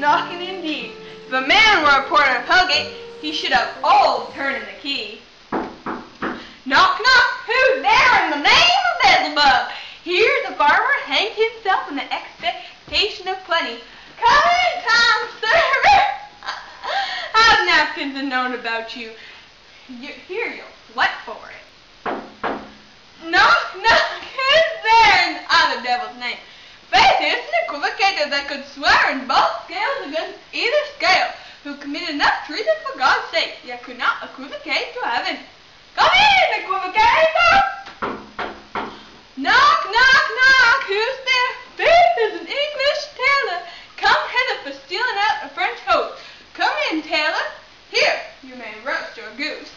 knocking indeed. If a man were a porter of Hellgate, he should have all turning the key. Knock, knock, who's there in the name of Dasilva? Here's a farmer hanged himself in the expectation of plenty. Come in, Tom, sir. I've napkins and known about you. Here, you'll sweat for it. Knock, knock, who's there in the devil's name? Faith, it's an equivocator that could swear in both scales against either scale, who committed enough treason for God's sake, yet could not equivocate to heaven. Come in, equivocator! Knock, knock, knock, who's there? Faith is an English tailor, come hither for stealing out a French coat. Come in, tailor. Here, you may roast your goose.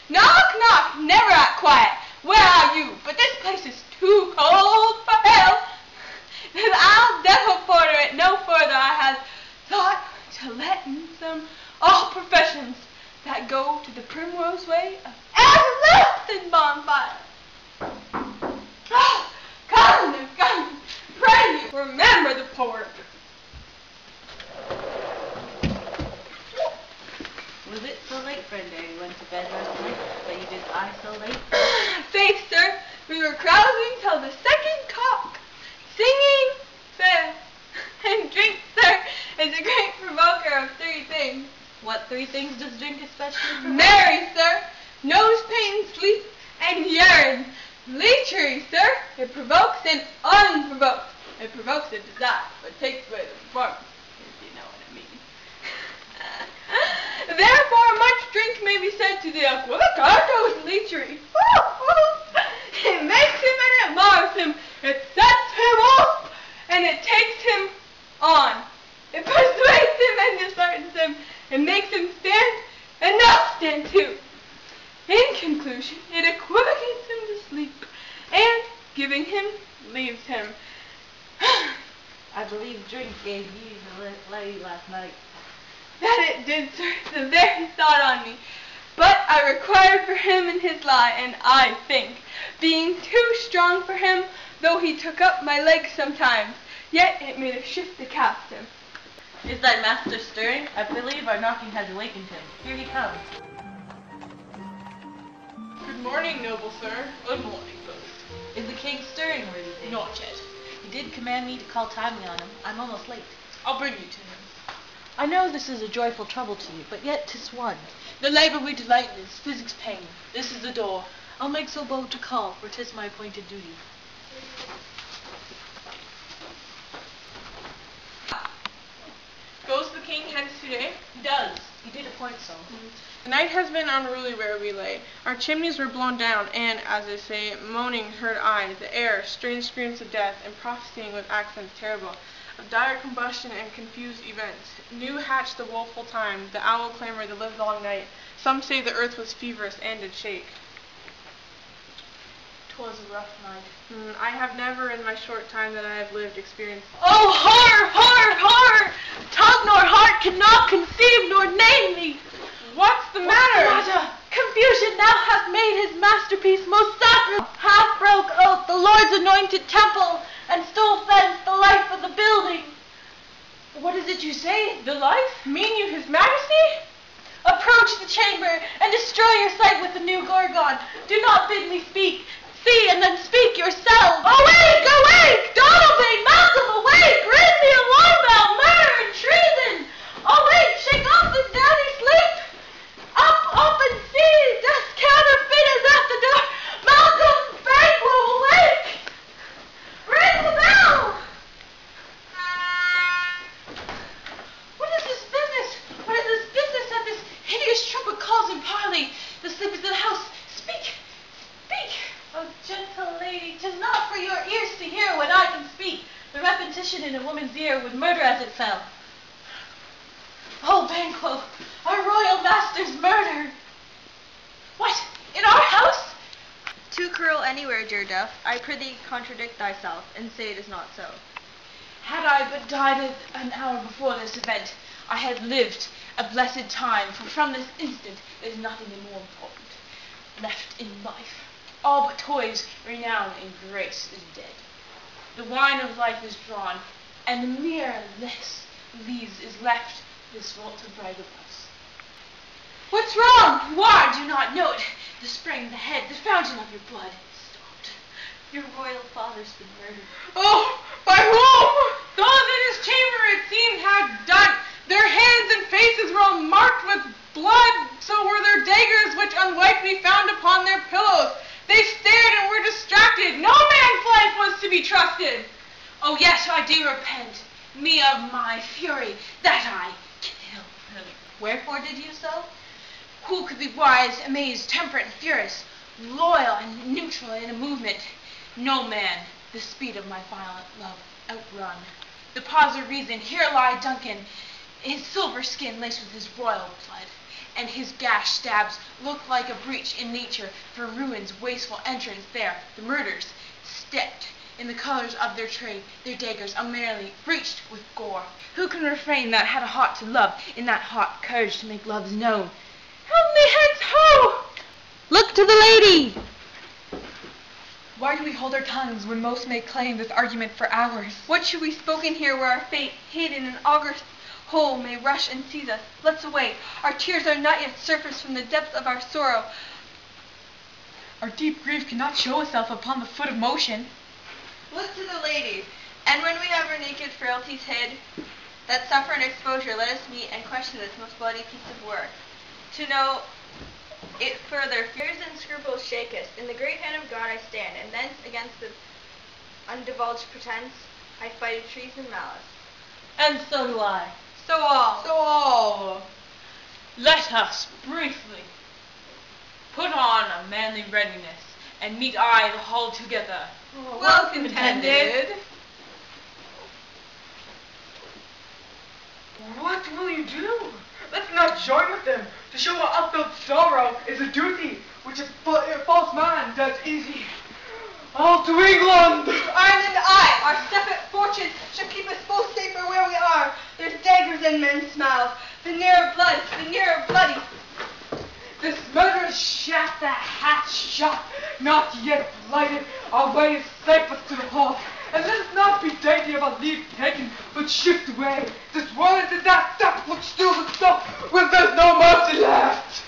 Knock, knock, never act quiet. Where are you? But this place is too cold for hell. And I'll devil porter it no further. I have thought to let in some all professions that go to the primrose way of everlasting bonfire. Oh, come, pray you, remember the poor. Was it so late, Brenda? You went to bed last night, but you did lie so late? Faith, sir, we were carousing till the second cock. Singing, fair, and drink, sir, is a great provoker of three things. What three things does drink especially provoke? Marry, sir, nose pain, sleep, and urine. Lechery, sir, it provokes and unprovoked. It provokes a desire, but takes away the performance, if you know what I mean. Therefore, much drink may be said to the equivocator's lechery. It makes him and it mars him. It sets him off and it takes him on. It persuades him and disheartens him. It makes him stand and not stand too. In conclusion, it equivocates him to sleep and, giving him, leaves him. I believe drink gave you the lady last night. That it did, sir, the very thought on me. But I required for him in his lie, and I think, being too strong for him, though he took up my legs sometimes, yet it made a shift to cast him. Is thy master stirring? I believe our knocking has awakened him. Here he comes. Good morning, noble sir. Good morning, both. Is the king stirring, worthy king? Not yet. He did command me to call timely on him. I'm almost late. I'll bring you to him. I know this is a joyful trouble to you, but yet 'tis one. The labour we delight in is physics pain. This is the door. I'll make so bold to call, for 'tis my appointed duty. Goes the king hence today? He does. He did appoint so. The night has been unruly where we lay. Our chimneys were blown down, and, as they say, moaning heard I, the air, strange screams of death, and prophesying with accents terrible, of dire combustion and confused events. New hatched the woeful time, the owl clamored the livelong night. Some say the earth was feverish and did shake. 'Twas a rough night. I have never in my short time that I have lived experienced. Oh, horror, horror, horror! Tongue nor heart cannot conceive nor name thee. What's the matter? What a confusion thou hast made his masterpiece most sacred. Half broke oath the Lord's anointed temple, and stole thence the life of the building. What is it you say? The life? Mean you his majesty? Approach the chamber, and destroy your sight with the new Gorgon. Do not bid me speak. See, and then speak yourself. Awake, awake! Donalbain, Malcolm, awake! Ring the alarm bell, murder and treason! Awake, shake off this downy sleep! Up and see! Death's counterfeit is at the door! Malcolm, Banquo, awake! Ring the bell! What is this business? What is this business that this hideous trumpet calls in parley? The sleepers of the house, speak! Speak! Oh, gentle lady, 'tis not for your ears to hear what I can speak. The repetition in a woman's ear would murder as it fell. Oh, Banquo, our royal master's murdered. What? In our house? Too cruel anywhere, dear Duff. I prithee contradict thyself, and say it is not so. Had I but died an hour before this event, I had lived a blessed time, for from this instant there is nothing more important left in life. All but toys, renown, and grace is dead. The wine of life is drawn. and mere less leaves is left this vault to brag of us. What's wrong? Why do you not know it? The spring, the head, the fountain of your blood stopped. Your royal father's been murdered. Oh, by whom? Those in his chamber, it seemed, had done. Their hands and faces were all marked with blood, so were their daggers, which unwiped we found upon their pillows. They stared and were distracted. No man's life was to be trusted. Oh yes, I do repent, me of my fury, that I killed him. Wherefore did you so? Who could be wise, amazed, temperate, and furious, loyal and neutral in a movement? No man the speed of my violent love outrun. The pause of reason, here lie Duncan, his silver skin laced with his royal blood, and his gash stabs look like a breach in nature for ruin's wasteful entrance there. The murderers stepped in the colors of their trade, their daggers unmerely breached with gore. Who can refrain that had a heart to love, in that hot courage to make love's known? Help me hence, ho! Look to the lady! Why do we hold our tongues when most may claim this argument for hours? What should we spoken here where our fate, hid in an august hole, may rush and seize us? Let's away. Our tears are not yet surfaced from the depths of our sorrow. Our deep grief cannot show itself upon the foot of motion. Look to the lady, and when we have our naked frailties hid, that suffer an exposure, let us meet and question this most bloody piece of work. To know it further, fears and scruples shake us. In the great hand of God I stand, and thence against the undivulged pretense I fight a treason malice. And so do I. So all. Let us briefly put on a manly readiness, and meet I the whole together. Well contended. What will you do? Let's not join with them. To show our unfelt sorrow is a duty which a false man does easy. All to England! Ireland and I, our separate fortunes, shall keep us both safer where we are. There's daggers in men's mouths. The nearer bloody. This murderous shaft that hath shot, not yet blighted, our way is safest to the hall. And let us not be dainty about leave taken, but shift away. This world is that stuff which steals itself when there's no mercy left.